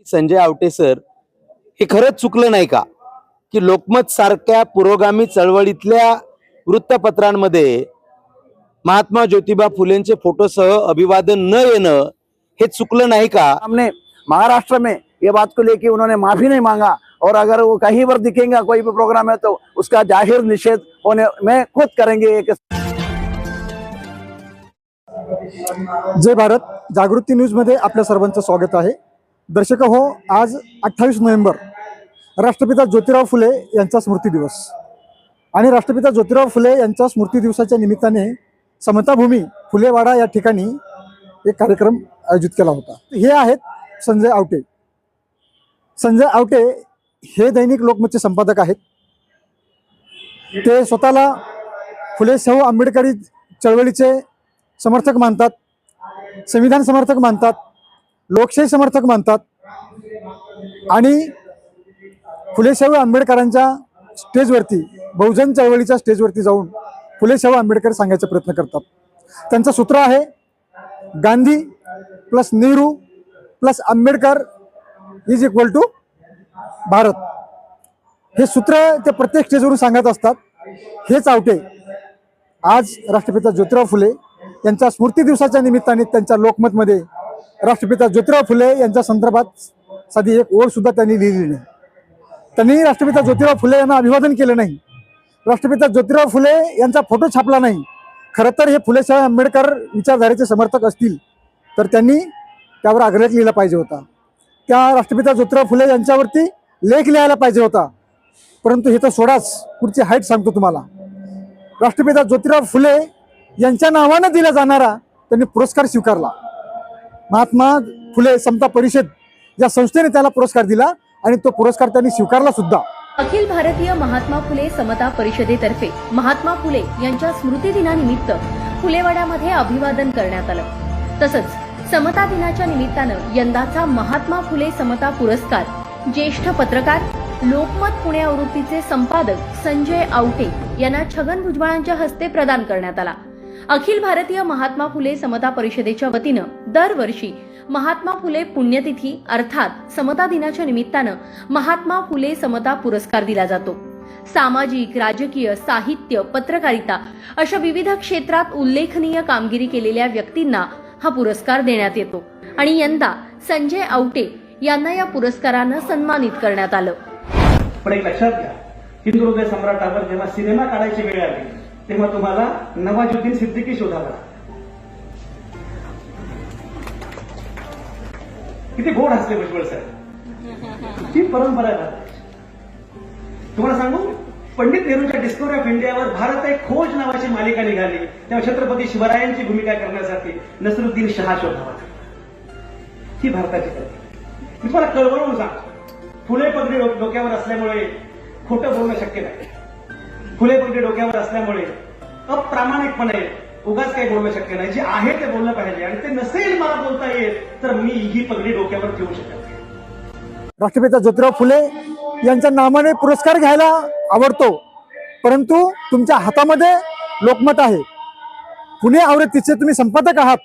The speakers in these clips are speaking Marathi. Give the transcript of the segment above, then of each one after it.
संजय आवटे सर हे खरंच चुकलं नाही का की लोकमत सारख्या पुरोगामी चळवळीतल्या वृत्तपत्रांमध्ये महात्मा ज्योतिबा फुलेंचे फोटोसह अभिवादन न येणं हे चुकलं नाही का? हमने महाराष्ट्र में ये बात को लेके उन्होंने माफी नहीं मांगा और अगर वो कहीं पर दिखेंगे कोई भी प्रोग्राम है तो उसका जाहिर निषेध होने में खुद करेंगे। जय भारत जागृती न्यूज मध्ये आपल्या सर्वांचं स्वागत आहे। दर्शक हो, आज 28 नोव्हेंबर राष्ट्रपिता ज्योतिराव फुले यांचा स्मृती दिवस आणि राष्ट्रपिता ज्योतिराव फुले यांच्या स्मृती दिवसाच्या निमित्ताने समताभूमी फुलेवाडा या ठिकाणी एक कार्यक्रम आयोजित केला होता। हे आहेत संजय आवटे। संजय आवटे हे दैनिक लोकमतचे संपादक आहेत। ते स्वतःला फुले शाहू आंबेडकरी चळवळीचे समर्थक मानतात, संविधान समर्थक मानतात, लोकशाही समर्थक मानतात आणि फुले शाहू आंबेडकरांच्या स्टेजवरती बहुजन चळवळीच्या स्टेजवरती जाऊन फुले शाहू आंबेडकर सांगायचा प्रयत्न करतात। त्यांचं सूत्र आहे Gandhi plus Nehru plus Ambedkar is equal to Bharat. हे सूत्र ते प्रत्येक स्टेजवरून सांगत असतात। हेच आवटे आज राष्ट्रपिता ज्योतिराव फुले यांच्या स्मृती दिवसाच्या निमित्ताने त्यांच्या लोकमतमध्ये राष्ट्रपिता ज्योतिराव फुले यांच्या संदर्भात साधी एक ओळ सुद्धा त्यांनी लिहिली नाही। त्यांनी राष्ट्रपिता ज्योतिराव फुले यांना अभिवादन केलं नाही, राष्ट्रपिता ज्योतिराव फुले यांचा फोटो छापला नाही। खरं तर हे फुले शाहू आंबेडकर विचारधारेचे समर्थक असतील तर त्यांनी त्यावर आग्रह लिहिला पाहिजे होता, त्या राष्ट्रपिता ज्योतिराव फुले यांच्यावरती लेख लिहायला पाहिजे होता। परंतु हे तर सोडाच, पुढची हाईट सांगतो तुम्हाला। राष्ट्रपिता ज्योतिराव फुले यांच्या नावानं दिला जाणारा त्यांनी पुरस्कार स्वीकारला। महात्मा फुले समता परिषद या संस्थेने त्याला पुरस्कार दिला आणि तो पुरस्कार त्यांनी स्वीकारला सुद्धा। अखिल भारतीय महात्मा फुले समता परिषदेतर्फे महात्मा फुले यांच्या स्मृती दिनानिमित्त फुलेवाड्यामध्ये अभिवादन करण्यात आलं। तसंच समता दिनाच्या निमित्तानं यंदाचा महात्मा फुले समता पुरस्कार ज्येष्ठ पत्रकार लोकमत पुणे आवृत्तीचे संपादक संजय आवटे यांना छगन भुजबळांच्या हस्ते प्रदान करण्यात आला। अखिल भारतीय महात्मा फुले समता परिषदेच्या वतीनं दरवर्षी महात्मा फुले पुण्यतिथी अर्थात समता दिनाच्या निमित्तानं महात्मा फुले समता पुरस्कार दिला जातो। सामाजिक, राजकीय, साहित्य, पत्रकारिता अशा विविध क्षेत्रात उल्लेखनीय कामगिरी केलेल्या व्यक्तींना हा पुरस्कार देण्यात येतो आणि यंदा संजय आवटे यांना या पुरस्कारानं सन्मानित करण्यात आलं। पण एक लक्षात घ्या, हिंदू हृदय सम्राटावर जेव्हा सिनेमा काढायची वेळ आली तेव्हा तुम्हाला नवाजुद्दीन सिद्दीकी शोधावा लागला। किती गोड हसले भुजबळ साहेब, ही परंपरा आहे भारताची। तुम्हाला सांगू, पंडित नेहरूंच्या डिस्कव्हरी ऑफ इंडियावर भारत एक खोज नावाची मालिका निघाली, तेव्हा छत्रपती शिवरायांची भूमिका करण्यासाठी नसरुद्दीन शहा शोधावा लागला। ही भारताची कल्पना। मी तुम्हाला कळवळून सांगतो, फुले पगडी डोक्यावर असल्यामुळे खोटं बोलणं शक्य नाही। फुले पगडी डोक्यावर असल्यामुळे अप्रामाणिकपणे उगाच काही बोलणं शक्य नाही। जे आहे ते बोललं पाहिजे आणि ते नसेल मला बोलता येत तर मी ही पगडी डोक्यावर ठेवू शकत नाही। राष्ट्रपिता ज्योतिराव फुले यांच्या नावाने पुरस्कार घ्यायला आवडतो, परंतु तुमच्या हातामध्ये लोकमत आहे। पुणे आवृत्तीचे तुम्ही संपादक आहात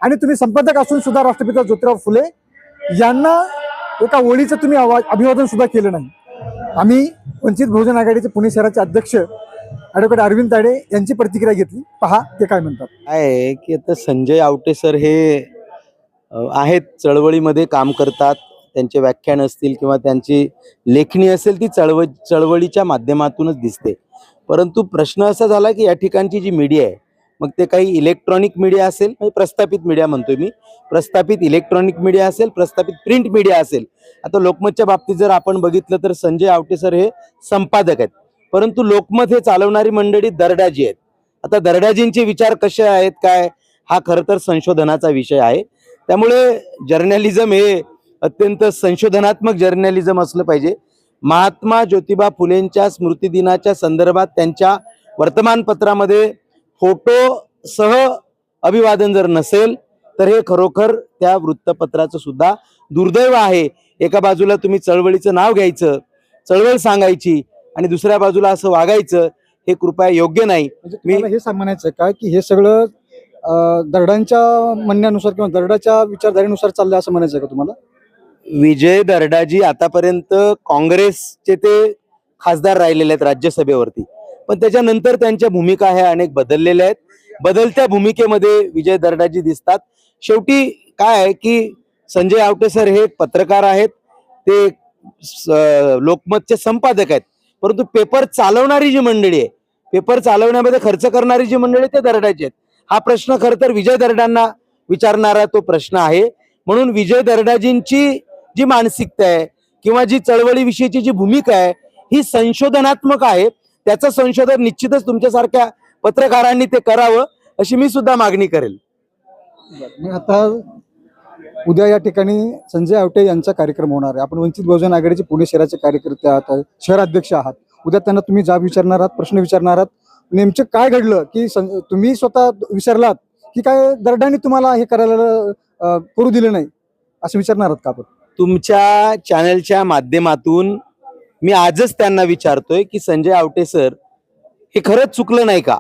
आणि तुम्ही संपादक असून सुद्धा राष्ट्रपिता ज्योतिराव फुले यांना एका ओळीचं तुम्ही अभिवादन सुद्धा केलं नाही। आम्ही वंचित बहुजन आघाडीचे पुणे शहराचे अध्यक्ष ॲडव्होकेट अरविंद ताडे यांची प्रतिक्रिया घेतली। पहा ते काय म्हणतात। आहे की आता संजय आवटे सर हे आहेत, चळवळीमध्ये काम करतात, त्यांचे व्याख्यान असतील किंवा त्यांची लेखणी असेल ती चळवळीच्या माध्यमातूनच दिसते। परंतु प्रश्न असा झाला की या ठिकाणची जी मीडिया आहे, मग ते काही इलेक्ट्रॉनिक मीडिया असेल, म्हणजे प्रस्थापित मीडिया म्हणतोय मी, प्रस्थापित इलेक्ट्रॉनिक मीडिया असेल, प्रस्थापित प्रिंट मीडिया असेल। आता लोकमतच्या बाबतीत जर आपण बघितलं तर संजय आवटे सर हे संपादक आहेत, परंतु लोकमत हे चालवणारी मंडळी दरडाजी आहेत। आता दरडाजींचे विचार कसे आहेत काय, हा खरं तर संशोधनाचा विषय आहे। त्यामुळे जर्नलिझम हे अत्यंत संशोधनात्मक जर्नलिझम असलं पाहिजे। महात्मा ज्योतिबा फुलेंच्या स्मृती दिनाच्या संदर्भात त्यांच्या वर्तमानपत्रामध्ये फोटो सह अभिवादन जर नसेल तर हे खरोखर त्या वृत्तपत्राचं सुद्धा दुर्दैव आहे। एका बाजूला तुम्ही चळवळीचं नाव घ्यायचं, चळवळ सांगायची आणि दुसऱ्या बाजूला असं वागायचं, हे कृपया योग्य नाही। मी हे म्हणायचं का की हे सगळं दरडांच्या म्हणण्यानुसार किंवा दरडाच्या विचारधारेनुसार चाललंय असं म्हणायचं का तुम्हाला? विजय दर्डाजी आतापर्यंत काँग्रेसचे ते खासदार राहिलेले आहेत राज्यसभेवरती, पण त्याच्यानंतर त्यांच्या भूमिका ह्या अनेक बदललेल्या आहेत. बदलत्या भूमिकेमध्ये विजय दर्डाजी दिसतात. शेवटी काय आहे की संजय आवटे सर हे पत्रकार आहेत, ते लोकमतचे संपादक आहेत, परंतु पेपर चालवणारी जी मंडळी आहे, पेपर चालवण्यामध्ये खर्च करणारी जी मंडळी ते दर्डाची आहेत. हा प्रश्न खरं तर विजय दर्डांना विचारणारा तो प्रश्न आहे. म्हणून विजय दर्डाजींची जी मानसिकता आहे किंवा जी चळवळीविषयीची जी भूमिका आहे ही संशोधनात्मक आहे. त्याचं संशोधन निश्चितच तुमच्यासारख्या पत्रकारांनी ते करावं अशी मी सुद्धा मागणी करेल. मग आता उद्या या ठिकाणी संजय आवटे यांचा कार्यक्रम होणार आहे. आपण वंचित बहुजन आघाडीचे पुणे शहराचे कार्यकर्ते आहात, शहराध्यक्ष आहात. उद्या त्यांना तुम्ही जाब विचारणार आहात, प्रश्न विचारणार आहात. नेमकं काय घडलं की तुम्ही स्वतः विचारलात की काय दर्डांनी तुम्हाला हे करायला करू दिलं नाही असं विचारणार आहात का आपण? तुमच्या चॅनलच्या माध्यमातून मी आजच त्यांना विचारतोय की संजय आवटे सर हे खरंच चुकलं नाही का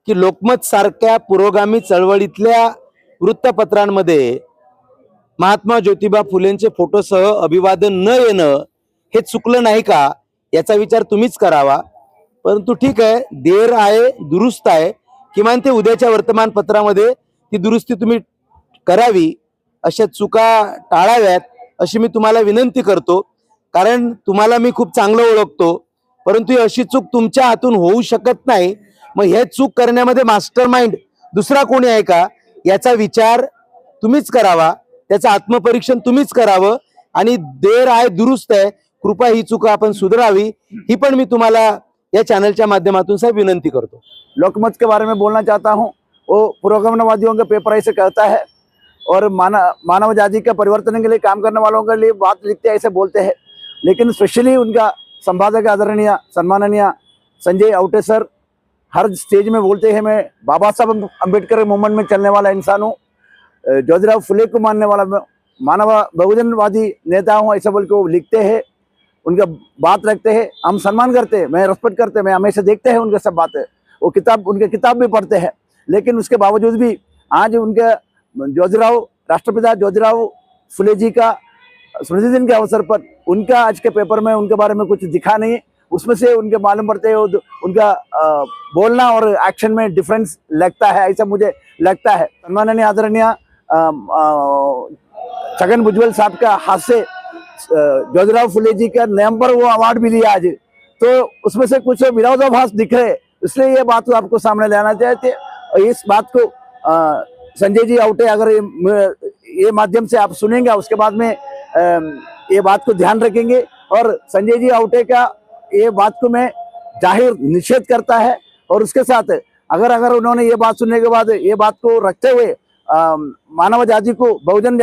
की लोकमत सारख्या पुरोगामी चळवळीतल्या वृत्तपत्रांमध्ये महात्मा ज्योतिबा फुलेंचे फोटोसह अभिवादन न येणं हे चुकलं नाही का, याचा विचार तुम्हीच करावा. परंतु ठीक आहे, देर आहे दुरुस्त आहे. किमान ते उद्याच्या वर्तमानपत्रामध्ये ती दुरुस्ती तुम्ही करावी, अशा चुका टाळाव्यात अशी मी तुम्हाला विनंती करतो. कारण तुम्हाला मी खूप चांगलं ओळखतो, परंतु ही अशी चूक तुमच्या हातून होऊ शकत नाही. मग हे चूक करण्यामध्ये मास्टर माइंड दुसरा कोणी आहे का याचा विचार तुम्हीच करावा, त्याचं आत्मपरीक्षण तुम्हीच करावं. आणि देर आहे दुरुस्त आहे, कृपया ही चूक आपण सुधारावी ही पण मी तुम्हाला या चॅनलच्या माध्यमातून साहेब विनंती करतो. लोकमत के बारे में बोलना चाहता हूँ. वो पुरोगमनवादियों के पेपर ऐसे कहता है और मानव जाति के परिवर्तन के लिए काम करने वालों के लिए बात लिखते हैं, ऐसे बोलते हैं. लेकिन स्पेशली उनका संपादक आदरणीय सम्माननीय संजय आवटे सर हर स्टेज में बोलते हैं मैं बाबा साहब अम्बेडकर मूवमेंट में चलने वाला इंसान हूँ, ज्योतिराव फुले को मानने वाला मानव बहुजनवादी नेता हूँ, ऐसा बोल के वो लिखते हैं. उनका बात रखते हैं, हम सम्मान करते हैं, मैं रिस्पेक्ट करते हैं, मैं हमेशा देखते हैं उनके सब बातें. वो उनके किताब भी पढ़ते हैं. लेकिन उसके बावजूद भी आज उनके ज्योतिराव राष्ट्रपिता ज्योतिराव फुले जी का स्मृति दिन के अवसर पर उनका आज के पेपर में उनके बारे में कुछ दिखा नहीं. उसमें से उनके मालूम पड़ते हैं उनका बोलना और एक्शन में डिफरेंस लगता है, ऐसा मुझे लगता है. सम्माननीय आदरणीय छगन भुजबल साहब का हाथ से ज्योतिराव फुले जी का नाम पर वो अवार्ड भी लिया आज, तो उसमें से कुछ विरोधाभास दिख रहे, इसलिए ये बात आपको सामने लाना चाहते. इस बात को संजय जी आवटे अगर ये माध्यम से आप सुनेंगे, उसके बाद में ये बात को ध्यान रखेंगे. और संजय जी आवटे का ये बात को मैं जाहिर निषेध करता है. और उसके साथ अगर उन्होंने ये बात सुनने के बाद ये बात को रखते हुए मानव जाति को बहुजन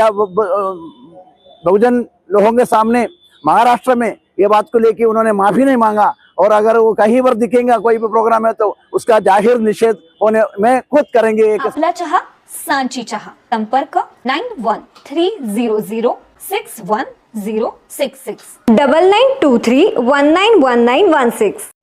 लोगों के सामने महाराष्ट्र में ये बात को लेके उन्होंने माफी नहीं मांगा, और अगर वो कहीं पर दिखेंगे कोई भी प्रोग्राम है तो उसका जाहिर निषेध होने में खुद करेंगे. आपला चहा सांची चहा. संपर्क 9130061066 9923191916.